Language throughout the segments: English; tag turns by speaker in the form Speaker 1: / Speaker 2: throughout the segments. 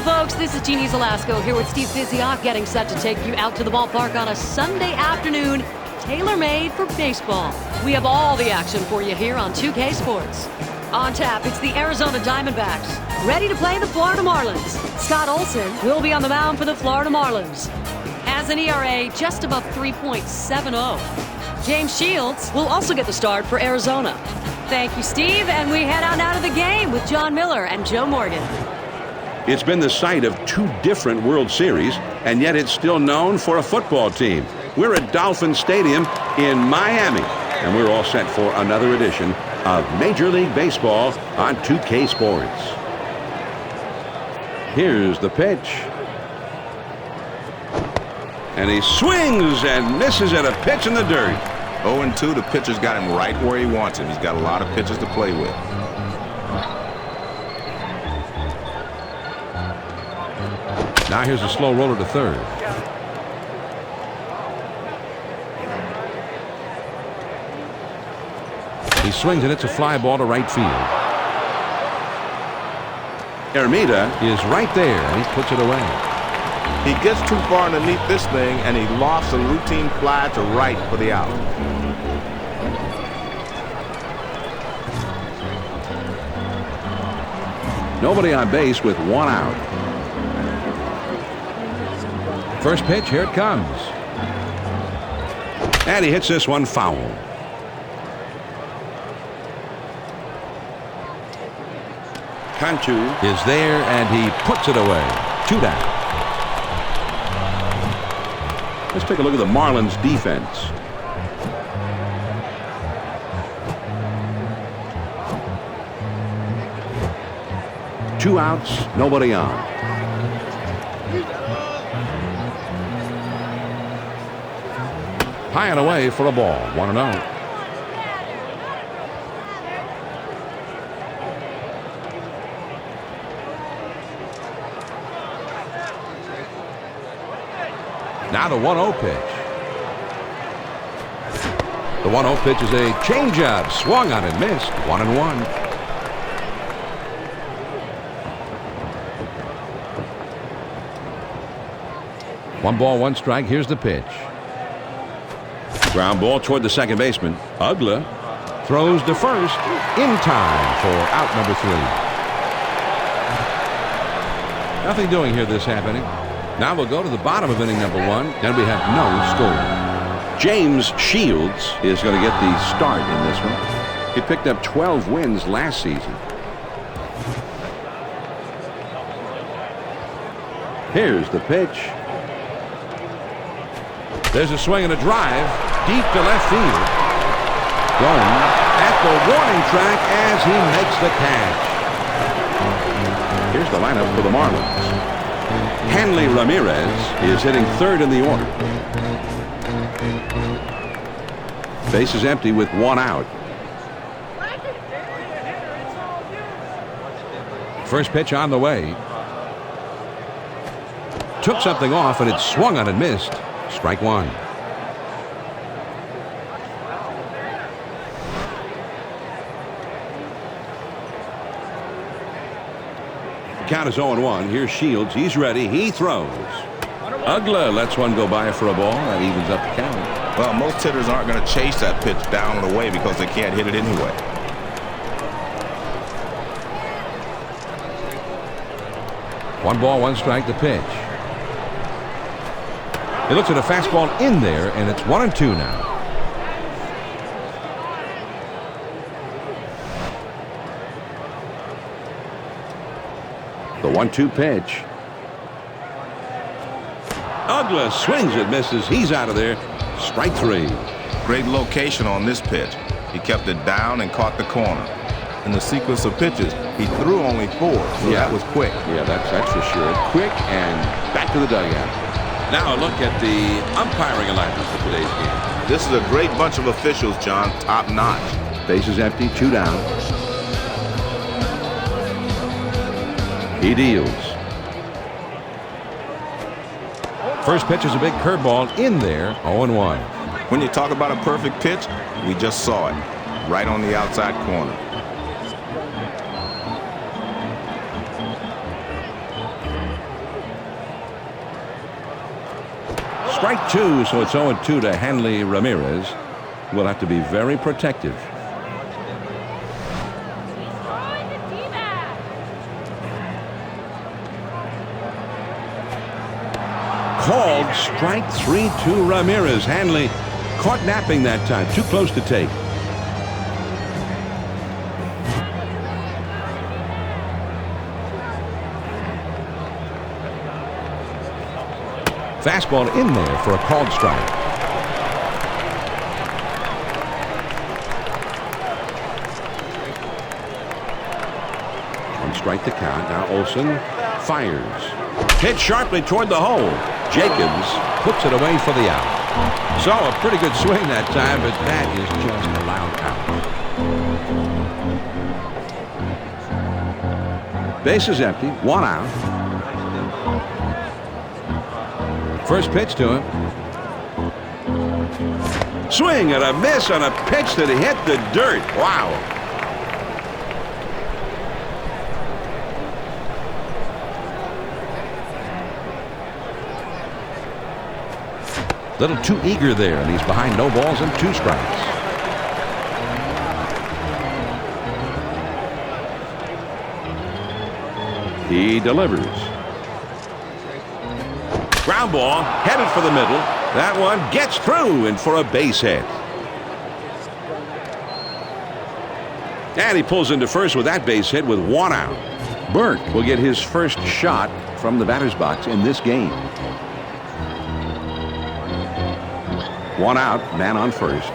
Speaker 1: folks, this is Jeannie Zelasco here with Steve Physioc getting set to take you out to the ballpark on a Sunday afternoon, tailor-made for baseball. We have all the action for you here on 2K Sports. On tap, it's the Arizona Diamondbacks, ready to play the Florida Marlins. Scott Olson will be on the mound for the Florida Marlins. Has an ERA just above 3.70. James Shields will also get the start for Arizona. Thank you, Steve, and we head on out of the game with John Miller and Joe Morgan.
Speaker 2: It's been the site of two different World Series, and yet it's still known for a football team. We're at Dolphin Stadium in Miami, and we're all set for another edition of Major League Baseball on 2K Sports. Here's the pitch. And he swings and misses at a pitch in the dirt.
Speaker 3: 0-2, the pitcher's got him right where he wants him. He's got a lot of pitches to play with.
Speaker 2: Now here's a slow roller to third. He swings and it's a fly ball to right field. Ermita is right there and he puts it away.
Speaker 3: He gets too far underneath this thing and he lofts a routine fly to right for the out.
Speaker 2: Nobody on base with one out. First pitch, here it comes. And he hits this one foul. Cantu is there and he puts it away. 2 down. Let's take a look at the Marlins defense. Two outs, nobody on. High and away for a ball. 1-0. Now the 1-0 pitch. The 1-0 pitch is a changeup. Swung on and missed. 1-1. One ball, one strike. Here's the pitch. Ground ball toward the second baseman. Ugla throws to first in time for out number 3. Nothing doing here this half inning. Now we'll go to the bottom of inning number 1, and we have no score. James Shields is going to get the start in this one. He picked up 12 wins last season. Here's the pitch. There's a swing and a drive deep to left field. Going at the warning track as he makes the catch. Here's the lineup for the Marlins. Hanley Ramirez is hitting third in the order. Base is empty with one out. First pitch on the way. Took something off and it swung on and missed. Strike 1. Count is 0-1. Here's Shields. He's ready. He throws. Ugla lets one go by for a ball. That evens up the count.
Speaker 3: Well, most hitters aren't going to chase that pitch down and away because they can't hit it anyway.
Speaker 2: One ball, one strike. The pitch. He looks at a fastball in there, and it's 1-2 now. The 1-2 pitch. Ugla swings it, misses. He's out of there. Strike 3.
Speaker 3: Great location on this pitch. He kept it down and caught the corner. In the sequence of pitches, he threw only 4, so that was quick.
Speaker 2: Yeah, that's for sure. Quick and back to the dugout. Now a look at the umpiring alignment for today's game.
Speaker 3: This is a great bunch of officials, John. Top notch.
Speaker 2: Base is empty. 2 down. He deals. First pitch is a big curveball in there. 0-1.
Speaker 3: When you talk about a perfect pitch, we just saw it. Right on the outside corner.
Speaker 2: Strike two, so it's 0-2 to Hanley Ramirez. We'll have to be very protective. Called strike three to Ramirez. Hanley caught napping that time. Too close to take. Fastball in there for a called strike. One strike to count. Now Olsen fires. Hit sharply toward the hole. Jacobs puts it away for the out. So a pretty good swing that time, but that is just allowed out. Base is empty. One out. First pitch to him. Swing and a miss on a pitch that hit the dirt. Wow. Little too eager there, and he's behind no balls and 2 strikes. He delivers. Ground ball headed for the middle. That one gets through and for a base hit. And he pulls into first with that base hit with 1 out. Burke will get his first shot from the batter's box in this game. 1 out, man on first.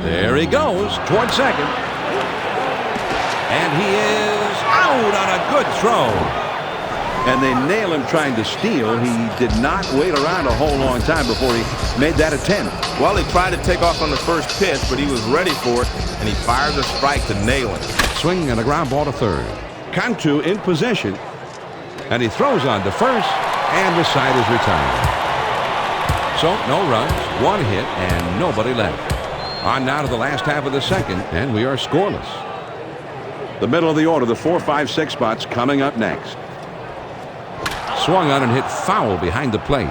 Speaker 2: There he goes toward second. And he is out on a good throw. And they nail him trying to steal. He did not wait around a whole long time before he made that attempt.
Speaker 3: Well, he tried to take off on the first pitch, but he was ready for it, and he fires a strike to nail him.
Speaker 2: Swing and a ground ball to third. Cantu in position, and he throws on to first, and the side is retired. So no runs, 1 hit, and nobody left. On now to the last half of the second, and we are scoreless. The middle of the order, the 4, 5, 6 spots coming up next. Swung on and hit foul behind the plate.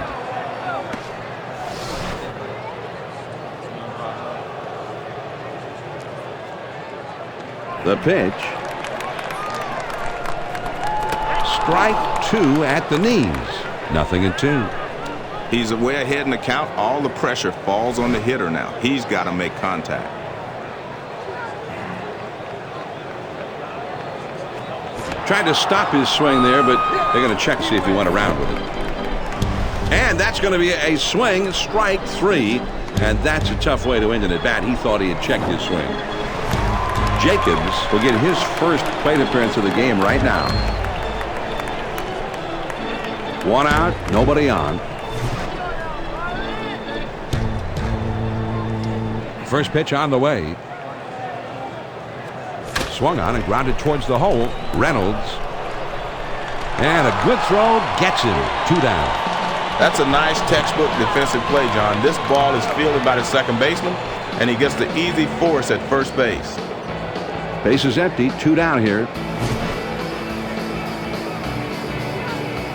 Speaker 2: The pitch. Strike 2 at the knees. 0-2.
Speaker 3: He's way ahead in the count. All the pressure falls on the hitter now. He's got to make contact.
Speaker 2: Tried to stop his swing there, but they're going to check to see if he went around with it. And that's going to be a swing, strike 3. And that's a tough way to end an at-bat. He thought he had checked his swing. Jacobs will get his first plate appearance of the game right now. 1 out, nobody on. First pitch on the way. Swung on and grounded towards the hole. Reynolds. And a good throw gets him. 2 down.
Speaker 3: That's a nice textbook defensive play, John. This ball is fielded by the second baseman, and he gets the easy force at first base.
Speaker 2: Base is empty. 2 down here.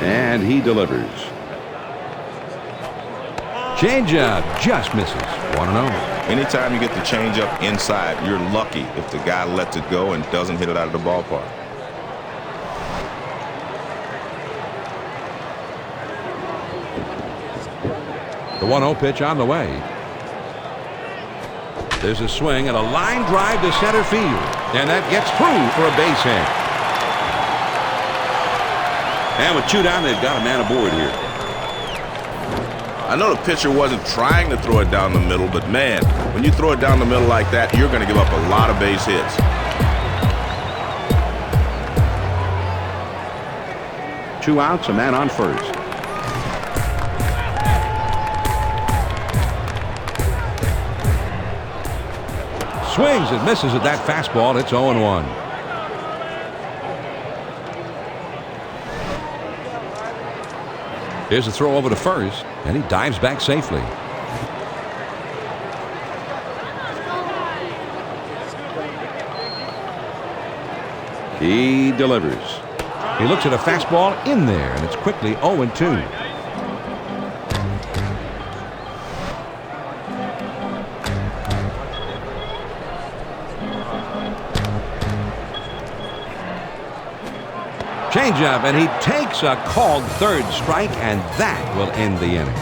Speaker 2: And he delivers. Changeup just misses. 1-0.
Speaker 3: Anytime you get the changeup inside, you're lucky if the guy lets it go and doesn't hit it out of the ballpark.
Speaker 2: The 1-0 pitch on the way. There's a swing and a line drive to center field. And that gets through for a base hit. And with 2 down, they've got a man aboard here.
Speaker 3: I know the pitcher wasn't trying to throw it down the middle, but man, when you throw it down the middle like that, you're going to give up a lot of base hits.
Speaker 2: 2 outs, a man on first. Swings and misses at that fastball. It's 0-1. Here's a throw over to first, and he dives back safely. He delivers.
Speaker 4: He looks at a fastball in there, and it's quickly 0-2. Changeup, and he takes a called third strike, and that will end the inning.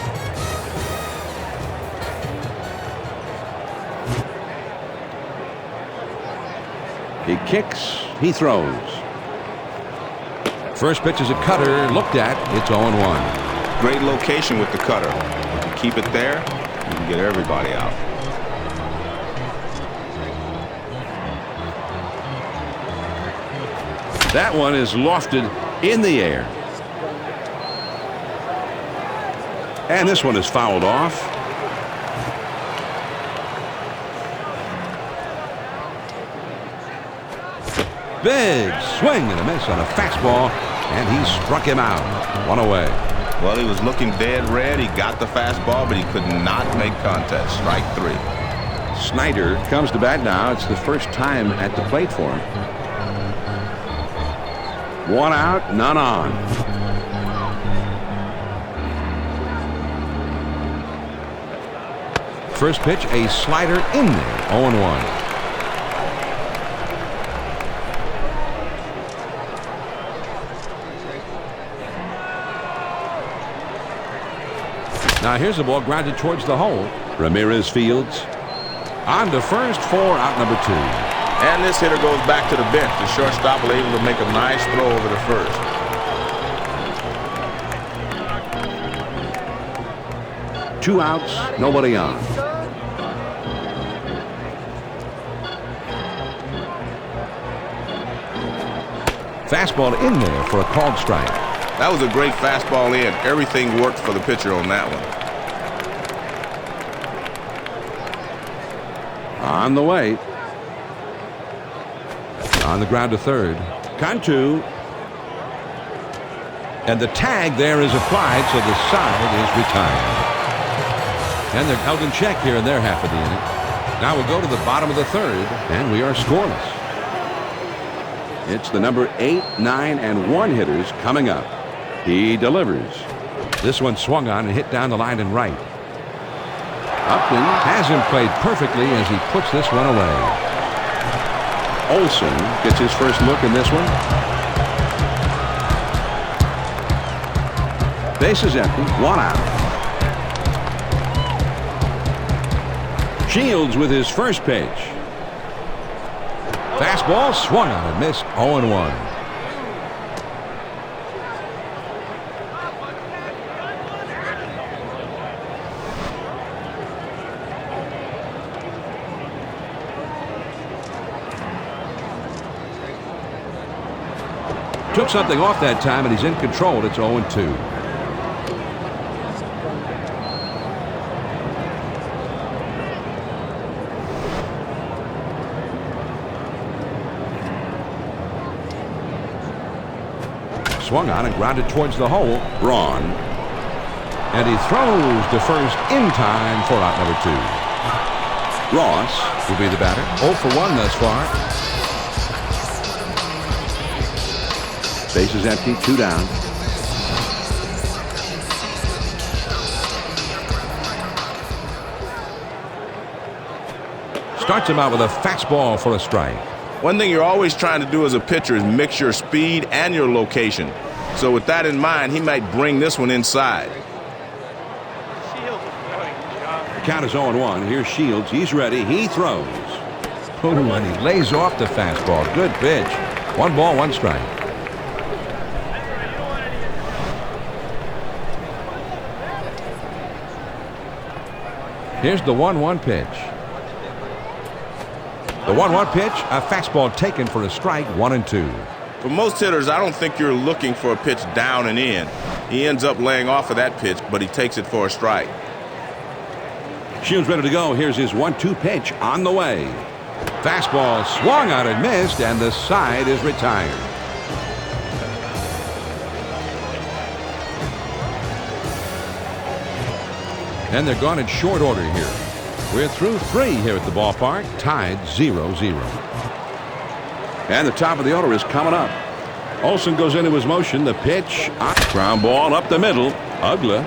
Speaker 2: He kicks, he throws.
Speaker 4: First pitch is a cutter, looked at, it's 0-1.
Speaker 3: Great location with the cutter. If you keep it there, you can get everybody out.
Speaker 2: That one is lofted in the air. And this one is fouled off.
Speaker 4: Big swing and a miss on a fastball, and he struck him out. One away.
Speaker 3: Well, he was looking dead red. He got the fastball, but he could not make contact. Strike 3.
Speaker 2: Snyder comes to bat now. It's the first time at the plate for him. One out, none on.
Speaker 4: First pitch, a slider in there, 0-1. Now here's the ball grounded towards the hole.
Speaker 2: Ramirez fields.
Speaker 4: On to first for out number 2.
Speaker 3: And this hitter goes back to the bench. The shortstop was able to make a nice throw over to first.
Speaker 2: Two outs, nobody on.
Speaker 4: Fastball in there for a called strike.
Speaker 3: That was a great fastball in. Everything worked for the pitcher on that one.
Speaker 2: On the way.
Speaker 4: On the ground to third.
Speaker 2: Cantu.
Speaker 4: And the tag there is applied, so the side is retired. And they're held in check here in their half of the inning. Now we'll go to the bottom of the third, and we are scoreless.
Speaker 2: It's the number 8, 9, and 1 hitters coming up. He delivers.
Speaker 4: This one swung on and hit down the line and right.
Speaker 2: Upton
Speaker 4: Has him played perfectly as he puts this one away.
Speaker 2: Olson gets his first look in this one. Base is empty. One out. Shields with his first pitch.
Speaker 4: Fastball swung on and missed. 0-1. Took something off that time, and he's in control. It's 0-2. Swung on and grounded towards the hole.
Speaker 2: Braun.
Speaker 4: And he throws to first in time for out number 2.
Speaker 2: Ross
Speaker 4: Will be the batter. 0 for 1 thus far.
Speaker 2: Base is empty. 2 down.
Speaker 4: Starts him out with a fastball for a strike.
Speaker 3: One thing you're always trying to do as a pitcher is mix your speed and your location. So with that in mind, he might bring this one inside.
Speaker 2: The count is 0-1. Here's Shields. He's ready. He throws.
Speaker 4: Ooh, and he lays off the fastball. Good pitch. 1 ball, 1 strike. Here's the 1-1 pitch. The 1-1 pitch, a fastball taken for a strike, 1-2.
Speaker 3: For most hitters, I don't think you're looking for a pitch down and in. He ends up laying off of that pitch, but he takes it for a strike.
Speaker 2: Shields ready to go. Here's his 1-2 pitch on the way.
Speaker 4: Fastball swung on and missed, and the side is retired. And they're gone in short order here. We're through 3 here at the ballpark, tied 0-0.
Speaker 2: And the top of the order is coming up. Olsen goes into his motion. The pitch. Ground ball up the middle. Ugla.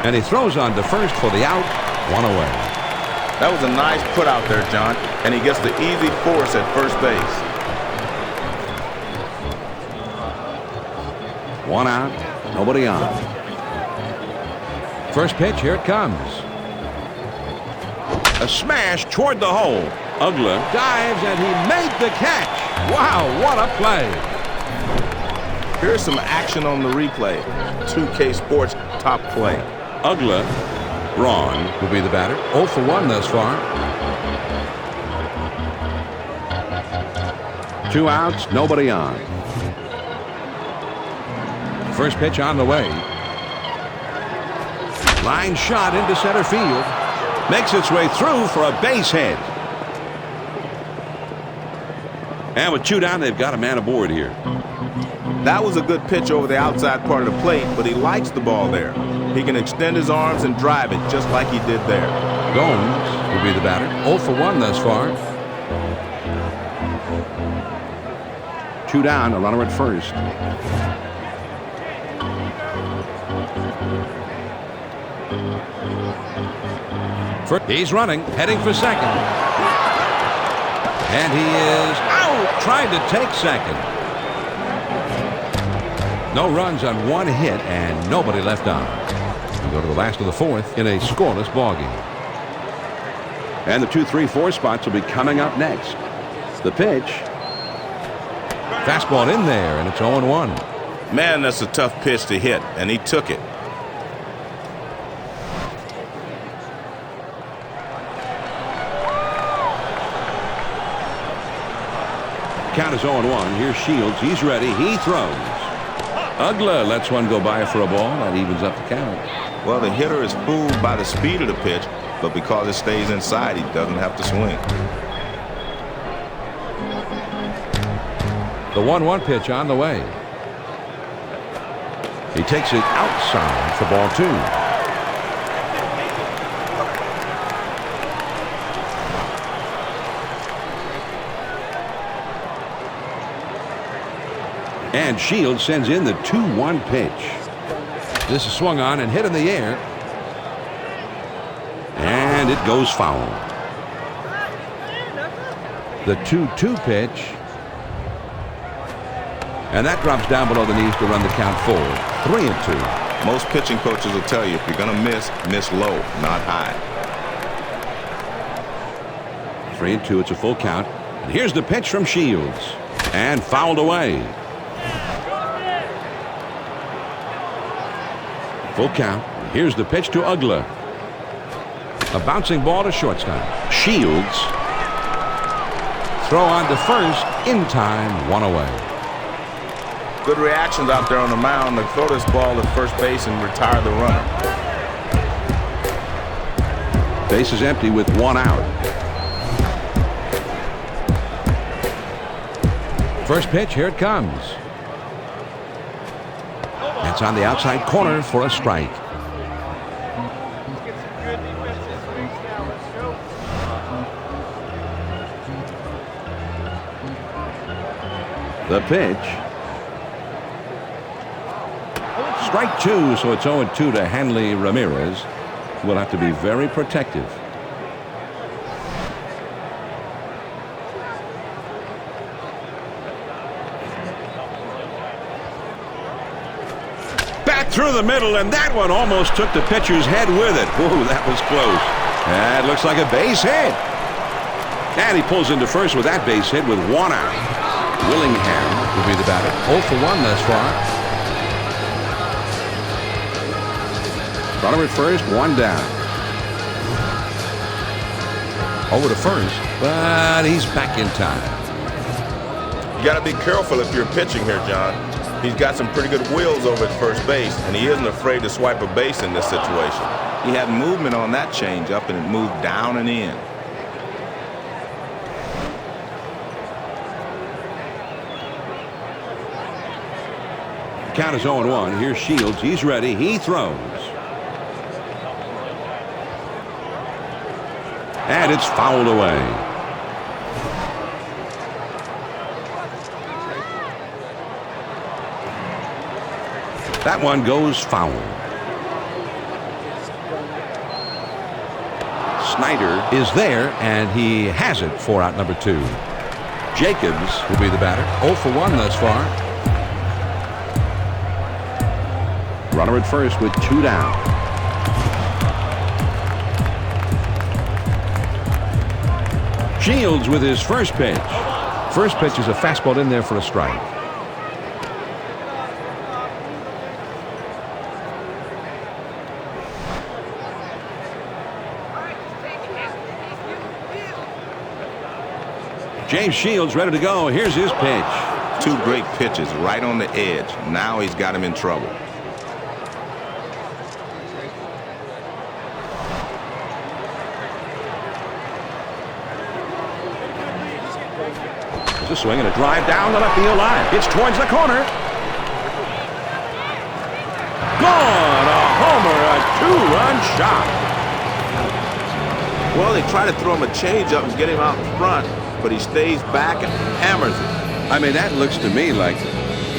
Speaker 4: And he throws on to first for the out. One away.
Speaker 3: That was a nice put out there, John. And he gets the easy force at first base.
Speaker 2: One out. Nobody on.
Speaker 4: First pitch. Here it comes.
Speaker 2: A smash toward the hole. Ugla dives and he made the catch.
Speaker 4: Wow, what a play.
Speaker 3: Here's some action on the replay. 2K Sports top play.
Speaker 2: Ugla. Braun
Speaker 4: will be the batter. 0 for 1 thus far.
Speaker 2: 2 outs, nobody on.
Speaker 4: First pitch on the way.
Speaker 2: Line shot into center field. Makes its way through for a base hit. And with 2 down, they've got a man aboard here.
Speaker 3: That was a good pitch over the outside part of the plate, but he likes the ball there. He can extend his arms and drive it just like he did there.
Speaker 4: Gomes will be the batter. 0 for 1 thus far.
Speaker 2: 2 down, a runner at first.
Speaker 4: He's running, heading for second. And he is out, trying to take second. No runs on 1 hit and nobody left on. We go to the last of the 4th in a scoreless ballgame.
Speaker 2: And the 2, 3, 4 spots will be coming up next. The pitch.
Speaker 4: Fastball in there, and it's 0-1.
Speaker 3: Man, that's a tough pitch to hit, and he took it.
Speaker 2: Count is 0-1. Here's Shields. He's ready. He throws. Ugla lets one go by for a ball. That evens up the count.
Speaker 3: Well, the hitter is fooled by the speed of the pitch, but because it stays inside, he doesn't have to swing.
Speaker 4: The 1-1 pitch on the way. He takes it outside for ball 2.
Speaker 2: And Shields sends in the 2-1 pitch.
Speaker 4: This is swung on and hit in the air.
Speaker 2: And it goes foul.
Speaker 4: The 2-2 pitch.
Speaker 2: And that drops down below the knees to run the count forward. 3-2.
Speaker 3: Most pitching coaches will tell you if you're going to miss low, not high.
Speaker 2: 3-2. It's a full count. And here's the pitch from Shields. And fouled away. Full count. Here's the pitch to Ugla.
Speaker 4: A bouncing ball to shortstop.
Speaker 2: Shields.
Speaker 4: Throw on to first. In time. 1 away.
Speaker 3: Good reactions out there on the mound to throw this ball at first base and retire the runner.
Speaker 2: Base is empty with 1 out.
Speaker 4: First pitch, here it comes. It's on the outside corner for a strike.
Speaker 2: The pitch. Strike 2, so it's 0-2 to Hanley Ramirez. Will have to be very protective. Back through the middle, and that one almost took the pitcher's head with it. Whoa, that was close. That looks like a base hit. And he pulls into first with that base hit with 1 out. Willingham
Speaker 4: will be the batter. 0 for 1 thus far.
Speaker 2: Runner at first, 1 down.
Speaker 4: Over to first, but he's back in time.
Speaker 3: You got to be careful if you're pitching here, John. He's got some pretty good wheels over at first base, and he isn't afraid to swipe a base in this situation. He had movement on that changeup, and it moved down and in.
Speaker 2: Count is 0-1. Here's Shields. He's ready. He throws. And it's fouled away. That one goes foul. Snyder
Speaker 4: Is there, and he has it for out number 2. Jacobs will be the batter. 0 for 1 thus far.
Speaker 2: Runner at first with 2 down.
Speaker 4: Shields with his first pitch. First pitch is a fastball in there for a strike. James Shields ready to go. Here's his pitch.
Speaker 3: 2 great pitches right on the edge. Now he's got him in trouble.
Speaker 2: There's a swing and a drive down the left field line. It's towards the corner. Gone! A homer, a 2-run shot.
Speaker 3: Well, they try to throw him a changeup and get him out in front, but he stays back and hammers it.
Speaker 2: I mean, that looks to me like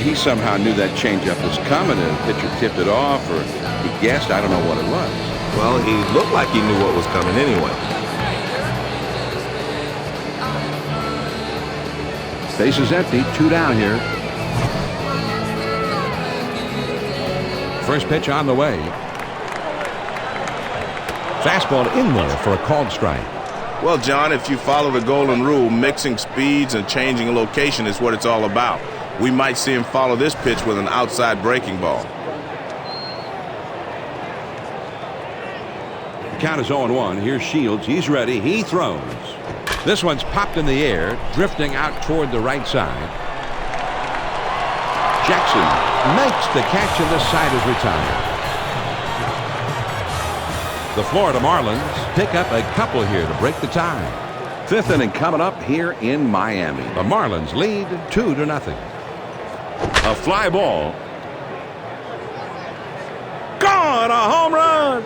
Speaker 2: he somehow knew that changeup was coming and the pitcher tipped it off, or he guessed. I don't know what it was.
Speaker 3: Well, he looked like he knew what was coming anyway.
Speaker 2: Base is empty. 2 down here.
Speaker 4: First pitch on the way. Fastball in there for a called strike.
Speaker 3: Well, John, if you follow the golden rule, mixing speeds and changing location is what it's all about. We might see him follow this pitch with an outside breaking ball.
Speaker 2: The count is 0-1. Here's Shields. He's ready. He throws.
Speaker 4: This one's popped in the air, drifting out toward the right side. Jackson makes the catch, and this side is retired. The Florida Marlins pick up a couple here to break the tie.
Speaker 2: 5th inning coming up here in Miami.
Speaker 4: The Marlins lead 2-0.
Speaker 2: A fly ball. Gone! A home run!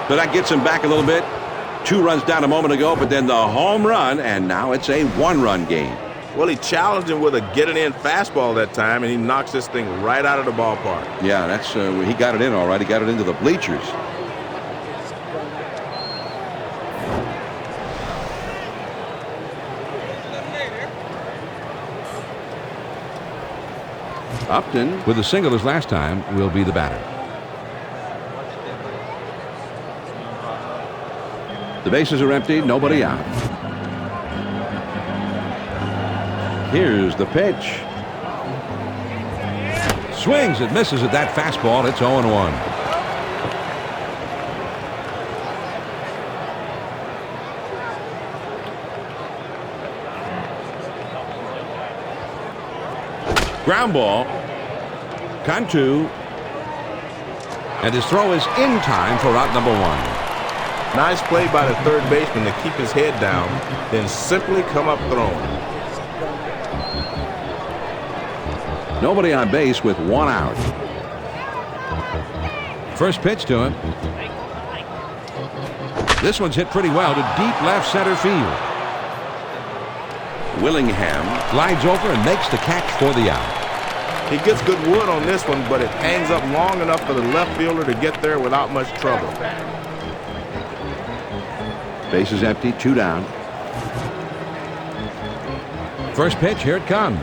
Speaker 2: So that gets him back a little bit. 2 runs down a moment ago, but then the home run, and now it's a 1-run game.
Speaker 3: Well, he challenged him with a get-it-in fastball that time, and he knocks this thing right out of the ballpark.
Speaker 2: Yeah, that's he got it in all right. He got it into the bleachers. Upton,
Speaker 4: with a single his last time, will be the batter.
Speaker 2: The bases are empty, nobody out. Here's the pitch.
Speaker 4: Swings and misses at that fastball. It's 0-1.
Speaker 2: Ground ball. Cantu.
Speaker 4: And his throw is in time for out number 1.
Speaker 3: Nice play by the third baseman to keep his head down, then simply come up throwing.
Speaker 2: Nobody on base with 1 out.
Speaker 4: First pitch to him. This one's hit pretty well to deep left center field.
Speaker 2: Willingham
Speaker 4: Glides over and makes the catch for the out.
Speaker 3: He gets good wood on this one, but it hangs up long enough for the left fielder to get there without much trouble.
Speaker 2: Base is empty, 2 down.
Speaker 4: First pitch, here it comes.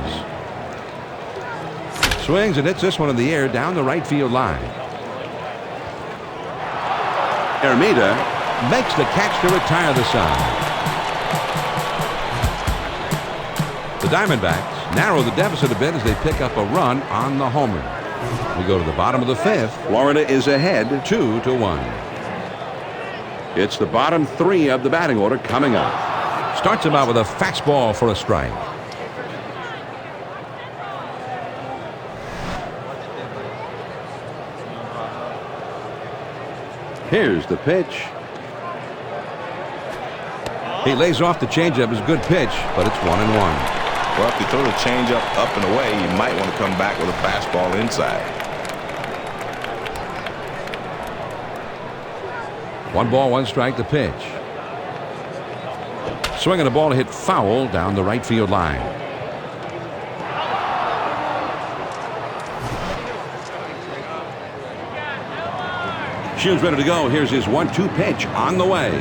Speaker 4: Swings and hits this one in the air down the right field line.
Speaker 2: Ermita
Speaker 4: Makes the catch to retire the side. The Diamondbacks narrow the deficit a bit as they pick up a run on the homer. We go to the bottom of the 5th.
Speaker 2: Florida is ahead
Speaker 4: 2-1.
Speaker 2: It's the bottom 3 of the batting order coming up.
Speaker 4: Starts him out with a fastball for a strike.
Speaker 2: Here's the pitch.
Speaker 4: He lays off the changeup. It's a good pitch, but it's 1-1.
Speaker 3: Well, if you throw the changeup up and away, you might want to come back with a fastball inside.
Speaker 4: 1 ball, 1 strike, the pitch. Swinging a ball hit foul down the right field line. Shoes ready to go. Here's his 1-2 pitch on the way.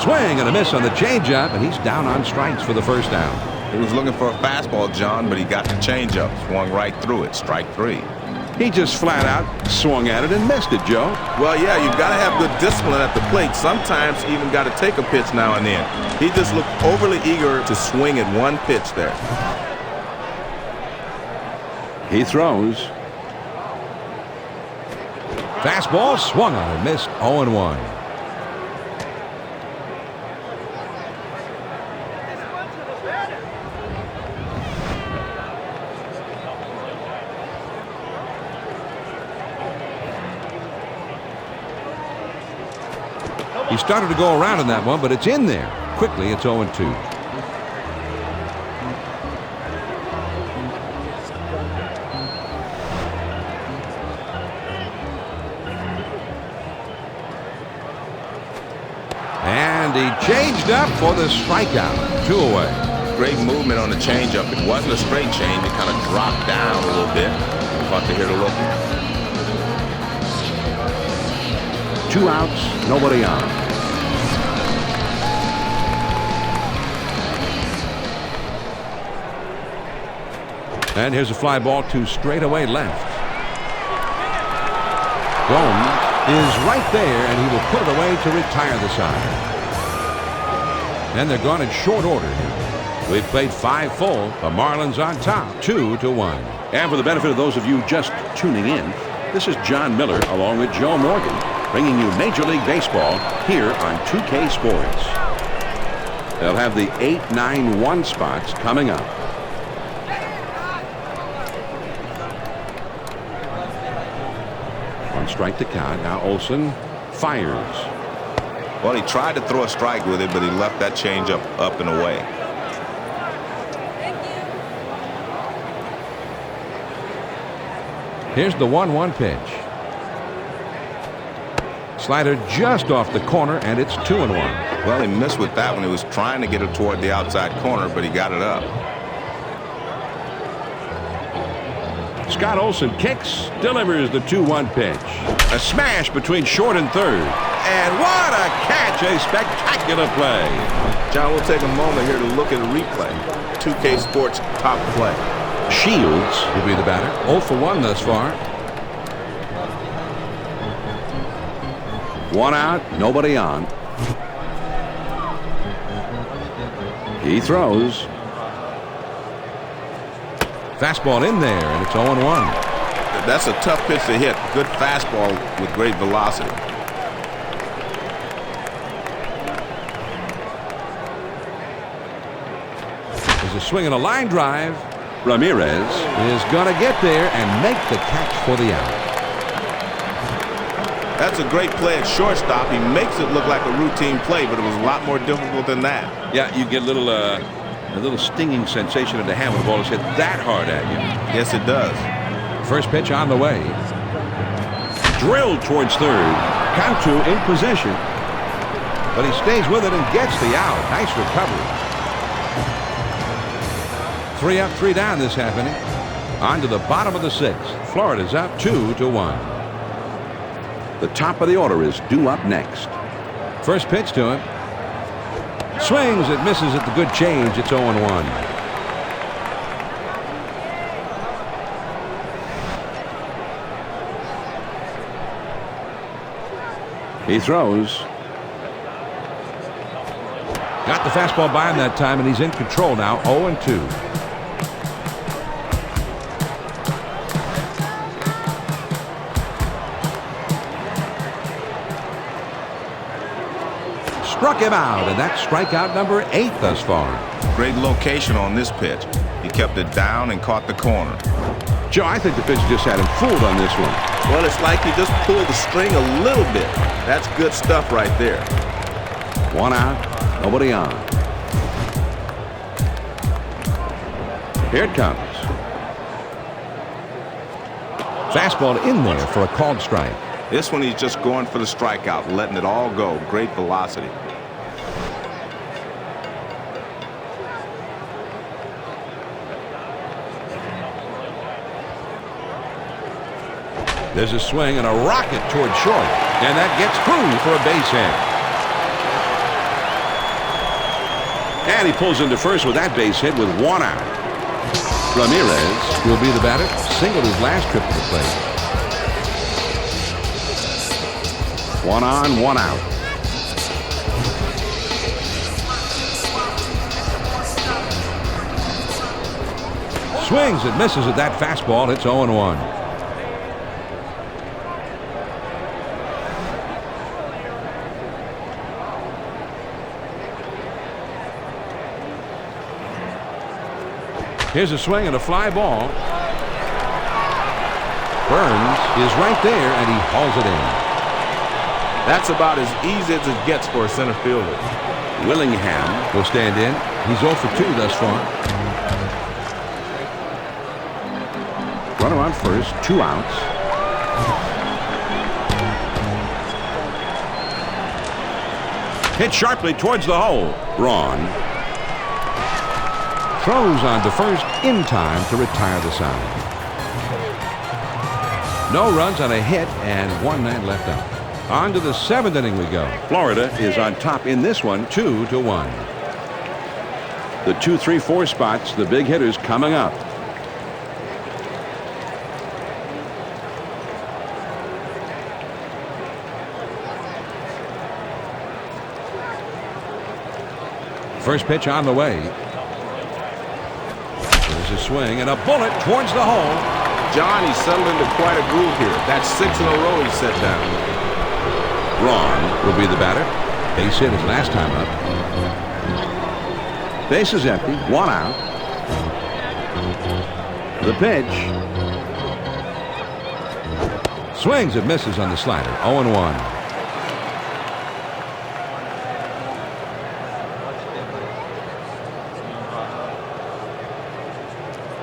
Speaker 4: Swing and a miss on the changeup, and he's down on strikes for the first down.
Speaker 3: He was looking for a fastball, John, but he got the changeup. Swung right through it. Strike 3.
Speaker 2: He just flat out swung at it and missed it, Joe.
Speaker 3: Well, yeah, you've got to have good discipline at the plate. Sometimes you even got to take a pitch now and then. He just looked overly eager to swing at one pitch there.
Speaker 2: He throws.
Speaker 4: Fastball swung on and missed. 0-1. He started to go around in that one, but it's in there. Quickly, it's 0-2. And he changed up for the strikeout. 2 away.
Speaker 3: Great movement on the changeup. It wasn't a straight change. It kind of dropped down a little bit. Fun to hear the look.
Speaker 2: 2 outs, nobody on.
Speaker 4: And here's a fly ball to straightaway left. Gomes is right there, and he will put it away to retire the side. And they're gone in short order. We've played 5 full. The Marlins on top, 2-1.
Speaker 2: And for the benefit of those of you just tuning in, this is John Miller along with Joe Morgan, bringing you Major League Baseball here on 2K Sports. They'll have the 8, 9, 1 spots coming up. One strike to count. Now Olsen fires.
Speaker 3: Well, he tried to throw a strike with it, but he left that changeup up and away.
Speaker 4: Here's the 1-1 pitch. Slider just off the corner, and it's 2-1.
Speaker 3: Well, he missed with that one. He was trying to get it toward the outside corner, but he got it up.
Speaker 2: Scott Olsen kicks, delivers the 2-1 pitch. A smash between short and third. And what a catch! A spectacular play.
Speaker 3: John, we'll take a moment here to look at a replay. 2K Sports top play.
Speaker 2: Shields
Speaker 4: will be the batter. 0 for 1 thus far.
Speaker 2: 1 out, nobody on. He throws.
Speaker 4: Fastball in there, and it's 0-1.
Speaker 3: That's a tough pitch to hit. Good fastball with great velocity.
Speaker 4: There's a swing and a line drive.
Speaker 2: Ramirez
Speaker 4: is going to get there and make the catch for the out.
Speaker 3: That's a great play at shortstop. He makes it look like a routine play, but it was a lot more difficult than that.
Speaker 2: Yeah, you get a little stinging sensation in the hand when the ball is hit that hard at you.
Speaker 3: Yes, it does.
Speaker 4: First pitch on the way.
Speaker 2: Drilled towards third. Cantu in position.
Speaker 4: But he stays with it and gets the out. Nice recovery. 3 up, 3 down this half inning. On to the bottom of the 6th. Florida's up 2-1.
Speaker 2: The top of the order is due up next.
Speaker 4: First pitch to him. Swings, it misses at the good change. It's 0-1.
Speaker 2: He throws.
Speaker 4: Got the fastball by him that time, and he's in control now. 0-2. Struck him out, and that's strikeout number 8 thus far.
Speaker 3: Great location on this pitch. He kept it down and caught the corner.
Speaker 2: Joe, I think the pitcher just had him fooled on this one.
Speaker 3: Well, it's like he just pulled the string a little bit. That's good stuff right there.
Speaker 2: 1 out, nobody on. Here it comes.
Speaker 4: Fastball in there for a called strike.
Speaker 3: This one he's just going for the strikeout, letting it all go. Great velocity.
Speaker 4: There's a swing and a rocket toward short. And that gets through for a base hit.
Speaker 2: And he pulls into first with that base hit with one out.
Speaker 4: Ramirez will be the batter. Singled his last trip to the plate.
Speaker 2: 1 on, 1 out.
Speaker 4: Swings and misses at that fastball. It's 0-1. Here's a swing and a fly ball. Burns is right there, and he hauls it in.
Speaker 3: That's about as easy as it gets for a center fielder.
Speaker 2: Willingham
Speaker 4: Will stand in. He's 0 for 2 thus far.
Speaker 2: runner on first, 2 outs. Hit sharply towards the hole. Braun
Speaker 4: Throws on to first in time to retire the side. No runs on a hit and 1 man left out. On to the 7th inning we go.
Speaker 2: Florida is on top in this one, 2-1. The 2, 3, 4 spots, the big hitters coming up.
Speaker 4: First pitch on the way. There's a swing and a bullet towards the hole.
Speaker 3: John, he's settled into quite a groove here. That's 6 in a row he's set down.
Speaker 2: Braun
Speaker 4: Will be the batter. Base hit his last time up.
Speaker 2: Base is empty, 1 out. The pitch.
Speaker 4: Swings and misses on the slider. 0-1.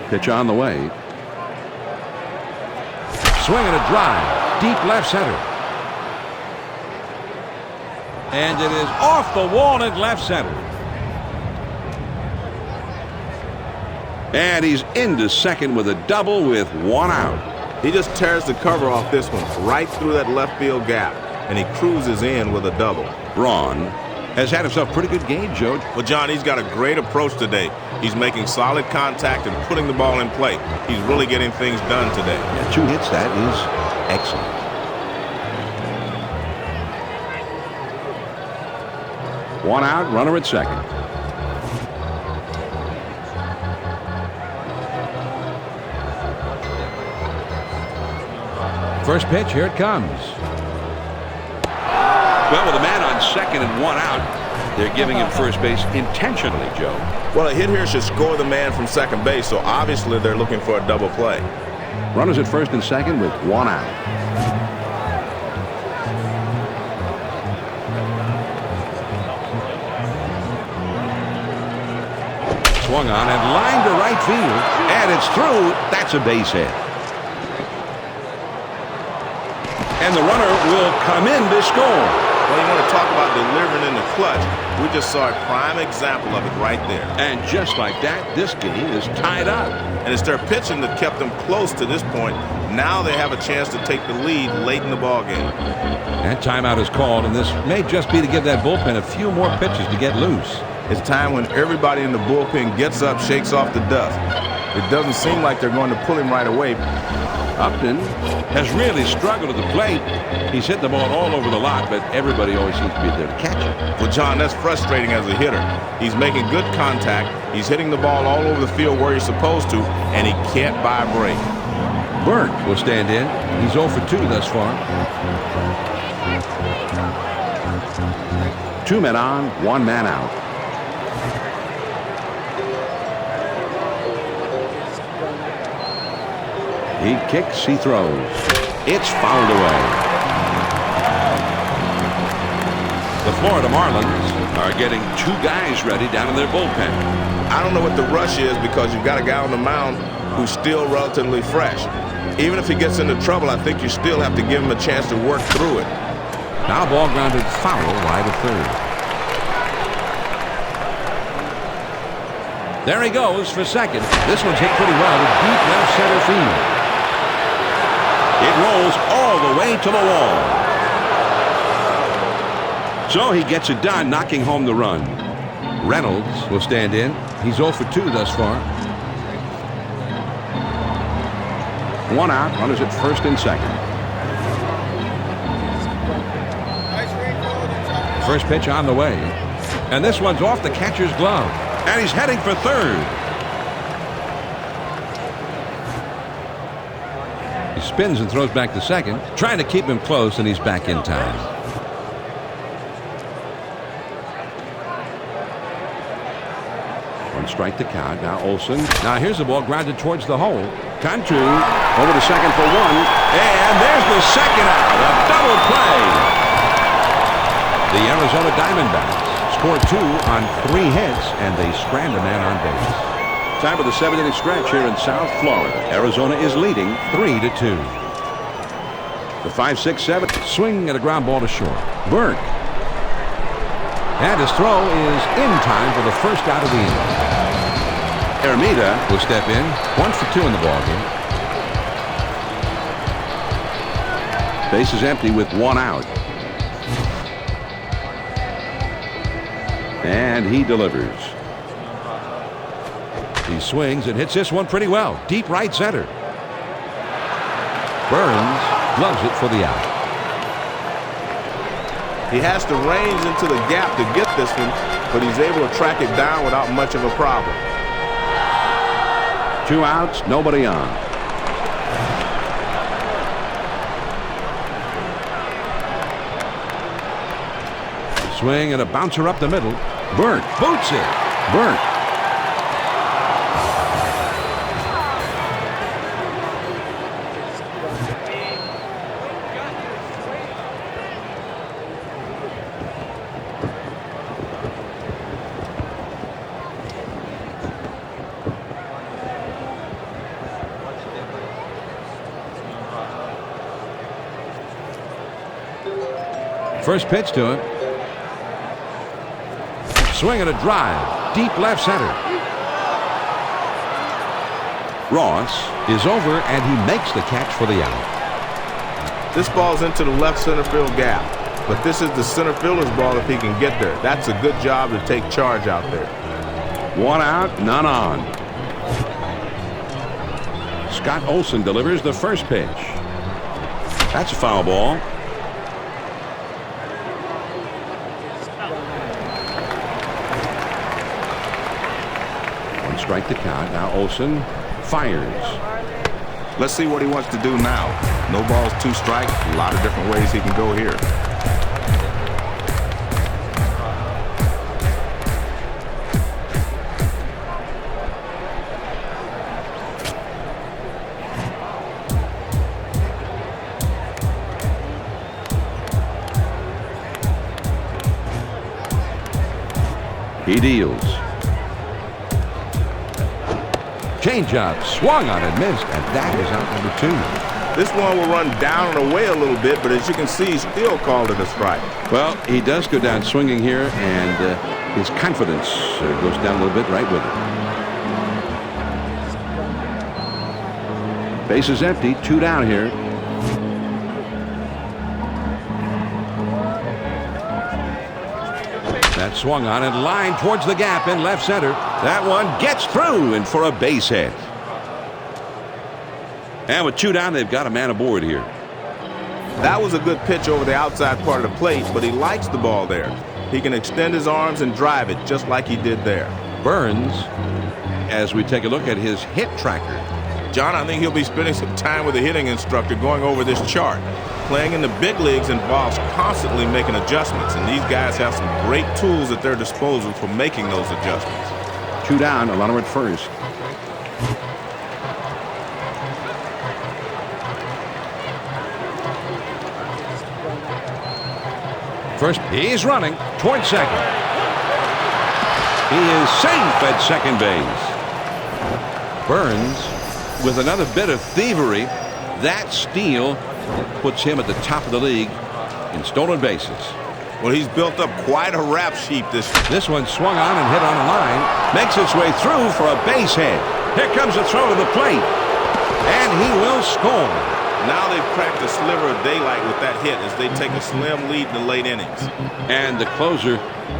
Speaker 2: Pitch on the way.
Speaker 4: Swing and a drive. Deep left center. And it is off the wall in left center.
Speaker 2: And he's into second with a double with 1 out.
Speaker 3: He just tears the cover off this one right through that left field gap, and he cruises in with a double.
Speaker 2: Braun has had himself a pretty good game, Joe.
Speaker 3: Well, John, he's got a great approach today. He's making solid contact and putting the ball in play. He's really getting things done today.
Speaker 2: Yeah, 2 hits, that is excellent. One out, runner at second.
Speaker 4: First pitch, here it comes.
Speaker 2: Well, with a man on second and 1 out, they're giving him first base intentionally, Joe.
Speaker 3: Well, a hit here should score the man from second base, so obviously they're looking for a double play.
Speaker 2: Runners at first and second with 1 out.
Speaker 4: Swung on and lined to right field.
Speaker 2: And it's through. That's a base hit. And the runner will come in to score.
Speaker 3: Well, you want to talk about delivering in the clutch. We just saw a prime example of it right there.
Speaker 2: And just like that, this game is tied up.
Speaker 3: And it's their pitching that kept them close to this point. Now they have a chance to take the lead late in the ballgame.
Speaker 4: That timeout is called, and this may just be to give that bullpen a few more pitches to get loose.
Speaker 3: It's time when everybody in the bullpen gets up, shakes off the dust. It doesn't seem like they're going to pull him right away.
Speaker 2: Upton has really struggled at the plate. He's hit the ball all over the lot, but everybody always seems to be there to catch it.
Speaker 3: Well, John, that's frustrating as a hitter. He's making good contact. He's hitting the ball all over the field where he's supposed to, and he can't buy a break.
Speaker 4: Burke will stand in. He's 0 for 2 thus far.
Speaker 2: 2 men on, 1 man out. He kicks, he throws. It's fouled away. The Florida Marlins are getting 2 guys ready down in their bullpen.
Speaker 3: I don't know what the rush is because you've got a guy on the mound who's still relatively fresh. Even if he gets into trouble, I think you still have to give him a chance to work through it.
Speaker 4: Now ball grounded foul wide of third. There he goes for second. This one's hit pretty well to deep left center field.
Speaker 2: It rolls all the way to the wall. So he gets it done, knocking home the run.
Speaker 4: Reynolds will stand in. He's 0 for 2 thus far.
Speaker 2: 1 out. Runners at first and second.
Speaker 4: First pitch on the way. And this one's off the catcher's glove.
Speaker 2: And he's heading for third.
Speaker 4: He spins and throws back to second, trying to keep him close, and he's back in time.
Speaker 2: One strike to count. Now Olson.
Speaker 4: Now here's the ball grounded towards the hole.
Speaker 2: Cantu over to second for 1. And there's the second out. A double play.
Speaker 4: The Arizona Diamondbacks score 2 on 3 hits, and they strand a man on base.
Speaker 2: Time for the 7th-inning stretch here in South Florida. Arizona is leading
Speaker 4: 3-2.
Speaker 2: The 5-6-7
Speaker 4: Swing at a ground ball to short.
Speaker 2: Burke.
Speaker 4: And his throw is in time for the first out of the inning.
Speaker 2: Ermita
Speaker 4: Will step in. 1 for 2 in the ballgame.
Speaker 2: Base is empty with 1 out. And he delivers.
Speaker 4: He swings and hits this one pretty well. Deep right center. Burns gloves it for the out.
Speaker 3: He has to range into the gap to get this one, but he's able to track it down without much of a problem.
Speaker 2: 2 outs, nobody on.
Speaker 4: Swing and a bouncer up the middle.
Speaker 2: Burke
Speaker 4: Boots it.
Speaker 2: Burke.
Speaker 4: First pitch to him. Swing and a drive. Deep left center.
Speaker 2: Ross
Speaker 4: Is over, and he makes the catch for the out.
Speaker 3: This ball's into the left center field gap, but this is the center fielder's ball if he can get there. That's a good job to take charge out there.
Speaker 2: 1 out, none on. Scott Olson delivers the first pitch. That's a foul ball. One strike to count. Now Olson fires.
Speaker 3: Let's see what he wants to do now. No balls, 2 strikes. A lot of different ways he can go here.
Speaker 2: He deals.
Speaker 4: Changeup, swung on and missed, and that is out number 2.
Speaker 3: This one will run down and away a little bit, but as you can see, he still called it a strike.
Speaker 2: Well, he does go down swinging here, and his confidence goes down a little bit right with it. Base is empty, 2 down here.
Speaker 4: That swung on and lined towards the gap in left center.
Speaker 2: That one gets through and for a base hit. And with 2 down, they've got a man aboard here.
Speaker 3: That was a good pitch over the outside part of the plate, but he likes the ball there. He can extend his arms and drive it just like he did there.
Speaker 4: Burns, as we take a look at his hit tracker.
Speaker 3: John, I think he'll be spending some time with the hitting instructor going over this chart. Playing in the big leagues involves constantly making adjustments, and these guys have some great tools at their disposal for making those adjustments.
Speaker 2: 2 down, a runner at first.
Speaker 4: First, he's running towards second.
Speaker 2: He is safe at second base.
Speaker 4: Burns
Speaker 2: With another bit of thievery, that steal puts him at the top of the league in stolen bases.
Speaker 3: Well, he's built up quite a rap sheet this.
Speaker 4: This one swung on and hit on a line.
Speaker 2: Makes its way through for a base hit. Here comes the throw to the plate. And he will score.
Speaker 3: Now they've cracked a sliver of daylight with that hit as they take a slim lead in the late innings.
Speaker 2: And the closer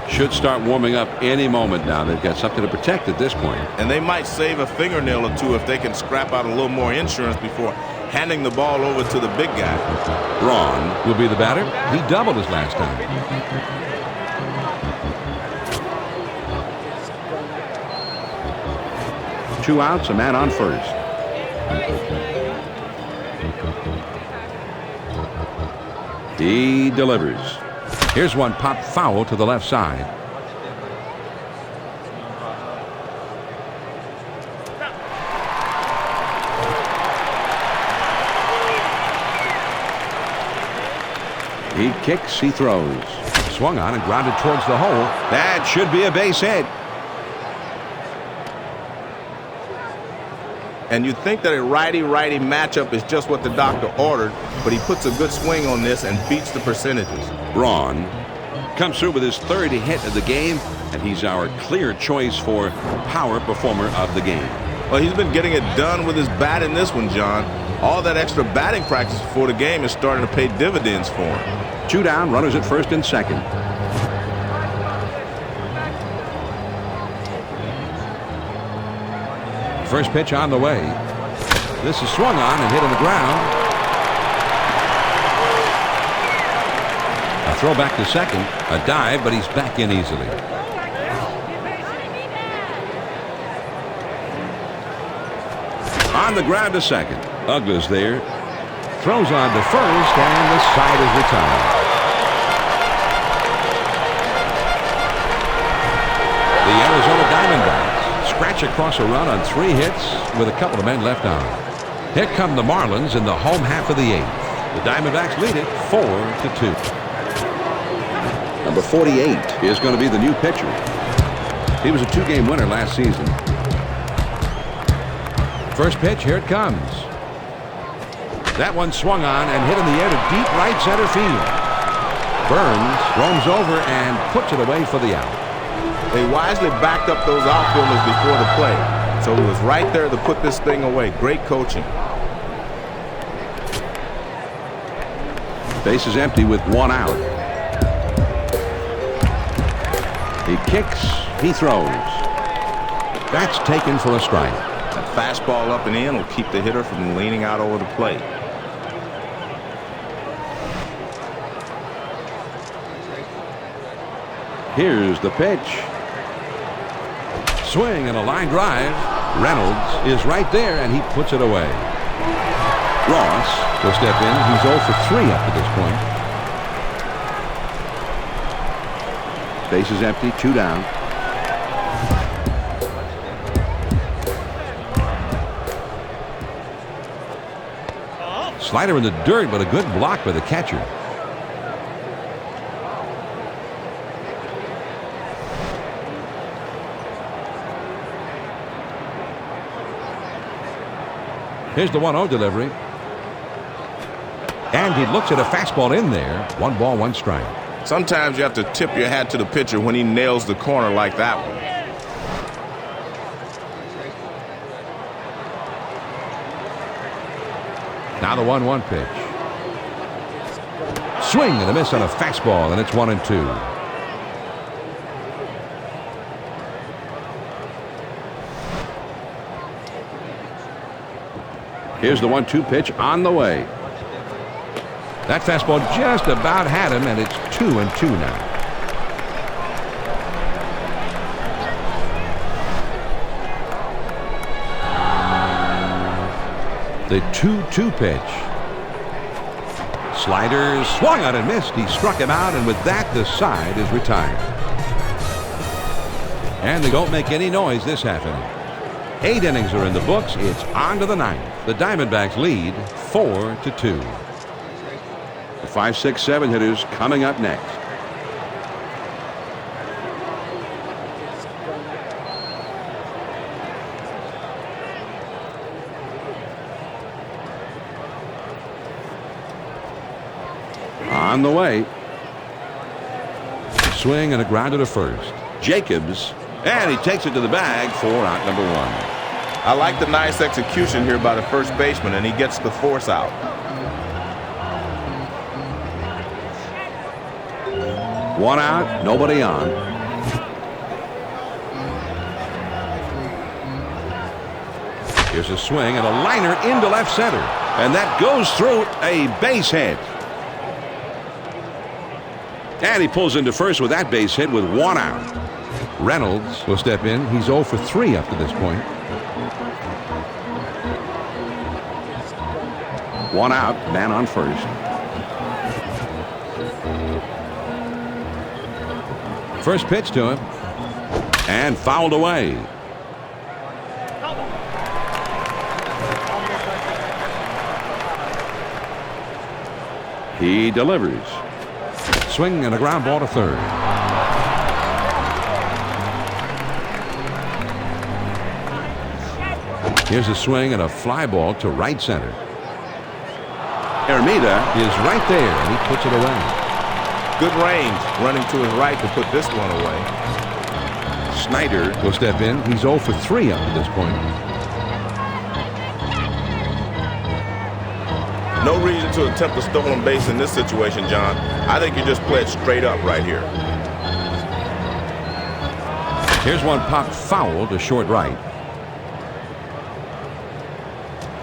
Speaker 2: should start warming up any moment now. They've got something to protect at this point.
Speaker 3: And they might save a fingernail or two if they can scrap out a little more insurance before handing the ball over to the big guy.
Speaker 2: Braun
Speaker 4: will be the batter. He doubled his last time.
Speaker 2: 2 outs, a man on first. He delivers.
Speaker 4: Here's one pop foul to the left side.
Speaker 2: He kicks, he throws.
Speaker 4: Swung on and grounded towards the hole.
Speaker 2: That should be a base hit.
Speaker 3: And you'd think that a righty-righty matchup is just what the doctor ordered, but he puts a good swing on this and beats the percentages.
Speaker 2: Braun comes through with his third hit of the game, and he's our clear choice for power performer of the game.
Speaker 3: Well, he's been getting it done with his bat in this one, John. All that extra batting practice before the game is starting to pay dividends for him.
Speaker 2: 2 down, runners at first and second.
Speaker 4: First pitch on the way. This is swung on and hit on the ground. A throw back to second. A dive, but he's back in easily.
Speaker 2: On the ground to second.
Speaker 4: Uggla's there. Throws on to first, and the side is retired. The Arizona Diamondbacks scratch across a run on 3 hits with a couple of men left on. Here come the Marlins in the home half of the 8th. The Diamondbacks lead it 4-2.
Speaker 2: Number 48 is going to be the new pitcher. He was a 2-game winner last season.
Speaker 4: First pitch, here it comes. That one swung on and hit in the air to deep right center field. Burns roams over and puts it away for the out.
Speaker 3: They wisely backed up those outfielders before the play, so he was right there to put this thing away. Great coaching.
Speaker 2: Base is empty with 1 out. He kicks, he throws. That's taken for a strike.
Speaker 3: That fastball up and in will keep the hitter from leaning out over the plate.
Speaker 2: Here's the pitch.
Speaker 4: Swing and a line drive. Reynolds is right there, and he puts it away.
Speaker 2: Ross
Speaker 4: will step in. He's 0 for 3 up to this point.
Speaker 2: Base is empty, 2 down.
Speaker 4: Slider in the dirt, but a good block by the catcher. Here's the 1-0 delivery. And he looks at a fastball in there. 1 ball, 1 strike.
Speaker 3: Sometimes you have to tip your hat to the pitcher when he nails the corner like that one.
Speaker 4: Now the 1-1 pitch. Swing and a miss on a fastball, and it's 1-2.
Speaker 2: Here's the 1-2 pitch on the way.
Speaker 4: That fastball just about had him, and it's 2-2 now. The 2-2 pitch. Slider swung on and missed. He struck him out, and with that, the side is retired. And they don't make any noise this half inning. 8 innings are in the books. It's on to the 9th. The Diamondbacks lead 4-2.
Speaker 2: The 5, 6, 7 hitters coming up next. On the way.
Speaker 4: Swing and a ground to first.
Speaker 2: Jacobs, and he takes it to the bag for out number 1.
Speaker 3: I like the nice execution here by the first baseman, and he gets the force out.
Speaker 2: One out, nobody on.
Speaker 4: Here's a swing and a liner into left center. And that goes through a base hit.
Speaker 2: And he pulls into first with that base hit with one out.
Speaker 4: Reynolds will step in. He's 0 for 3 up to this point.
Speaker 2: One out, man on first.
Speaker 4: First pitch to him.
Speaker 2: And fouled away. He delivers.
Speaker 4: Swing and a ground ball to third. Here's a swing and a fly ball to right center.
Speaker 2: Ermita
Speaker 4: Is right there, and he puts it away.
Speaker 3: Good range, running to his right to put this one away.
Speaker 2: Snyder
Speaker 4: Will step in. He's 0 for 3 up to this point.
Speaker 3: No reason to attempt a stolen base in this situation, John. I think you just play it straight up right here.
Speaker 4: Here's one popped foul to short right.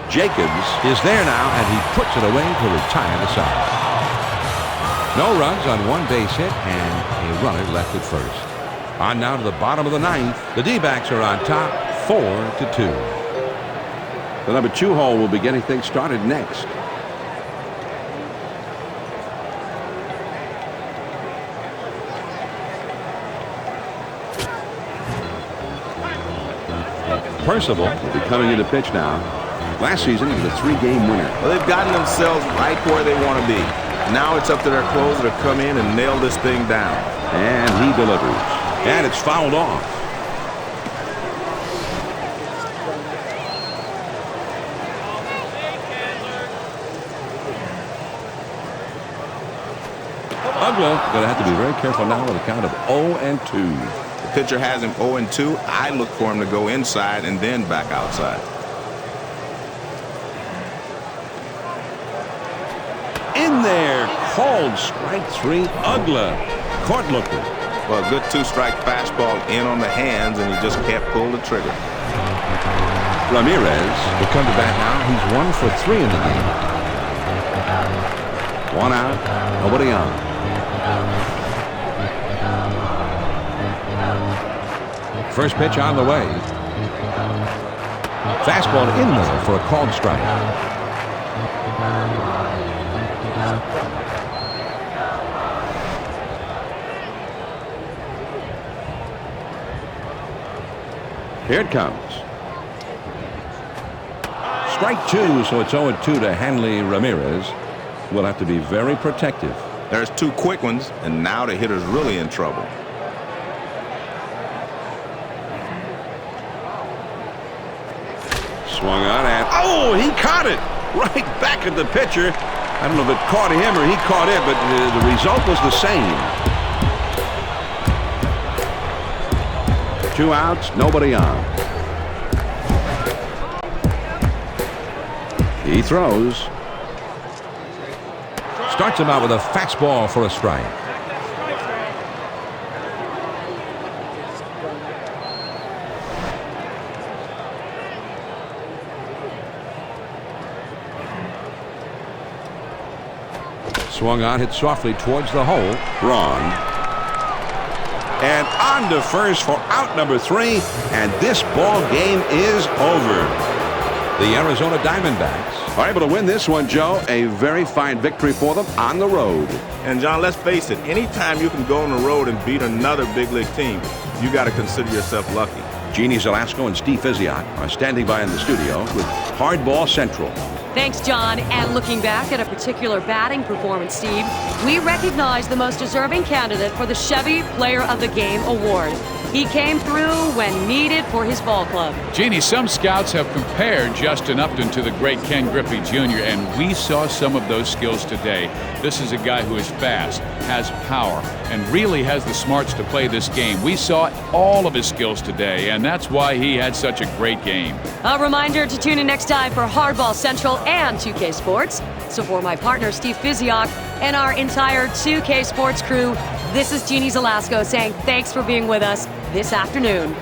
Speaker 2: Jacobs
Speaker 4: Is there now, and he puts it away to retire the side. No runs on one base hit and a runner left at first. On now to the bottom of the ninth. The D-backs are on top 4-2.
Speaker 2: The number 2 hole will be getting things started next.
Speaker 4: Percival
Speaker 2: Will be coming into pitch now. Last season he was a 3-game winner.
Speaker 3: Well, they've gotten themselves right where they want to be. Now it's up to their closer to come in and nail this thing down.
Speaker 2: And he delivers. And it's fouled off.
Speaker 4: Ugla going to have to be very careful now with a count of 0-2.
Speaker 3: The pitcher has him 0-2. I look for him to go inside and then back outside.
Speaker 2: In there. Called strike 3. Ugla. Caught looking.
Speaker 3: Well, a good 2-strike fastball in on the hands, and he just can't pull the trigger.
Speaker 2: Ramirez
Speaker 4: Will come to bat now. He's 1 for 3 in the game.
Speaker 2: one out, nobody on.
Speaker 4: First pitch on the way. Fastball in there for a called strike.
Speaker 2: Here it comes.
Speaker 4: Strike 2, so it's 0-2 to Hanley Ramirez. Will have to be very protective.
Speaker 3: There's 2 quick ones, and now the hitter's really in trouble.
Speaker 2: Swung on and oh, he caught it right back at the pitcher. I don't know if it caught him or he caught it, but the result was the same. 2 outs, nobody on. He throws.
Speaker 4: Starts him out with a fastball for a strike. Swung on, hit softly towards the hole.
Speaker 2: Wrong. And on to first for out number 3, and this ball game is over.
Speaker 4: The Arizona Diamondbacks
Speaker 2: Are able to win this one, Joe. A very fine victory for them on the road.
Speaker 3: And, John, let's face it, anytime you can go on the road and beat another big league team, you got to consider yourself lucky.
Speaker 2: Jeannie Zelasco and Steve Fiziak are standing by in the studio with Hardball Central.
Speaker 1: Thanks, John. And looking back at a particular batting performance, Steve, we recognize the most deserving candidate for the Chevy Player of the Game award. He came through when needed for his ball club.
Speaker 5: Jeannie, some scouts have compared Justin Upton to the great Ken Griffey Jr., and we saw some of those skills today. This is a guy who is fast, has power, and really has the smarts to play this game. We saw all of his skills today, and that's why he had such a great game.
Speaker 1: A reminder to tune in next time for Hardball Central and 2K Sports. So for my partner, Steve Fiziak, and our entire 2K Sports crew, This is Jeannie Zelasco saying thanks for being with us this afternoon.